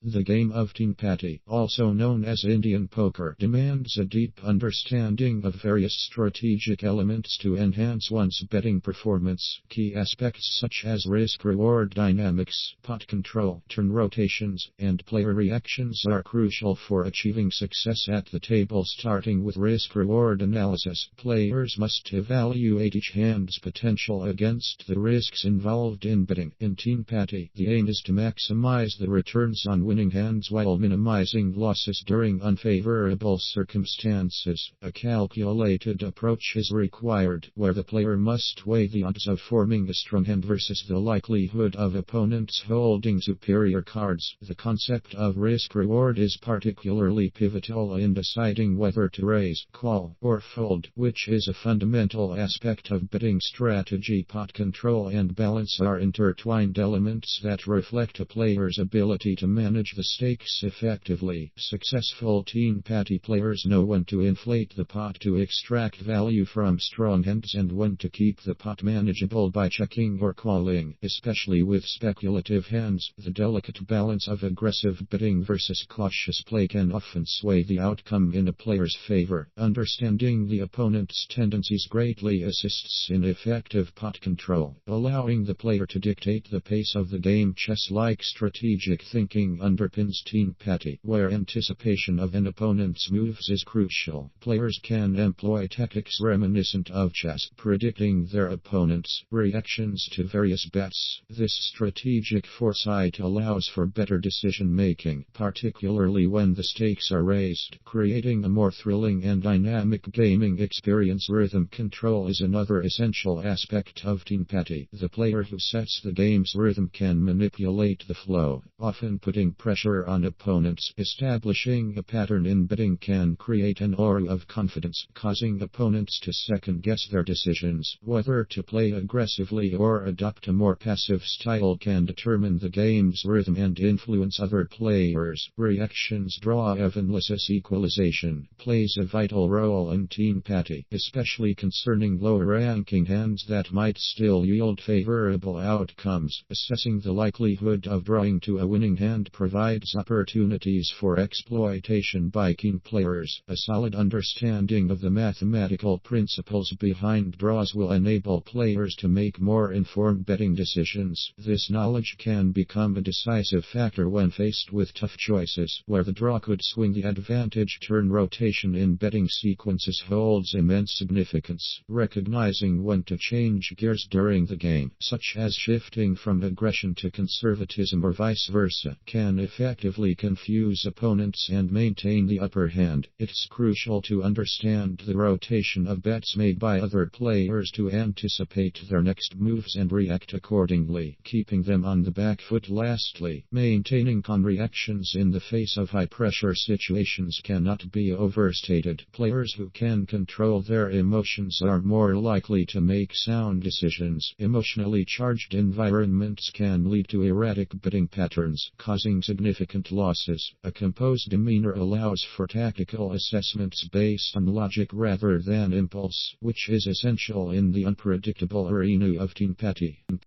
The game of Teen Patti, also known as Indian poker, demands a deep understanding of various strategic elements to enhance one's betting performance. Key aspects such as risk-reward dynamics, pot control, turn rotations, and player reactions are crucial for achieving success at the table. Starting with risk-reward analysis, players must evaluate each hand's potential against the risks involved in betting. In Teen Patti, the aim is to maximize the returns on winning hands while minimizing losses during unfavorable circumstances. A calculated approach is required, where the player must weigh the odds of forming a strong hand versus the likelihood of opponents holding superior cards. The concept of risk-reward is particularly pivotal in deciding whether to raise, call, or fold, which is a fundamental aspect of betting strategy. Pot control and balance are intertwined elements that reflect a player's ability to manage the stakes effectively. Successful Teen Patti players know when to inflate the pot to extract value from strong hands and when to keep the pot manageable by checking or calling. Especially with speculative hands, the delicate balance of aggressive betting versus cautious play can often sway the outcome in a player's favor. Understanding the opponent's tendencies greatly assists in effective pot control, allowing the player to dictate the pace of the game. Chess-like strategic thinking underpins Teen Patti, where anticipation of an opponent's moves is crucial. Players can employ tactics reminiscent of chess, predicting their opponent's reactions to various bets. This strategic foresight allows for better decision-making, particularly when the stakes are raised, creating a more thrilling and dynamic gaming experience. Rhythm control is another essential aspect of Teen Patti. The player who sets the game's rhythm can manipulate the flow, often putting pressure on opponents. Establishing a pattern in betting can create an aura of confidence, causing opponents to second-guess their decisions. Whether to play aggressively or adopt a more passive style can determine the game's rhythm and influence other players' reactions. Draw analysis equalization plays a vital role in Teen Patti, especially concerning lower-ranking hands that might still yield favorable outcomes. Assessing the likelihood of drawing to a winning hand provides opportunities for exploitation by keen players. A solid understanding of the mathematical principles behind draws will enable players to make more informed betting decisions. This knowledge can become a decisive factor when faced with tough choices, where the draw could swing the advantage. Turn rotation in betting sequences holds immense significance. Recognizing when to change gears during the game, such as shifting from aggression to conservatism or vice versa, can effectively confuse opponents and maintain the upper hand. It's crucial to understand the rotation of bets made by other players to anticipate their next moves and react accordingly, keeping them on the back foot. Lastly, maintaining calm reactions in the face of high-pressure situations cannot be overstated. Players who can control their emotions are more likely to make sound decisions. Emotionally charged environments can lead to erratic betting patterns, causing significant losses. A composed demeanor allows for tactical assessments based on logic rather than impulse, which is essential in the unpredictable arena of Teen Patti.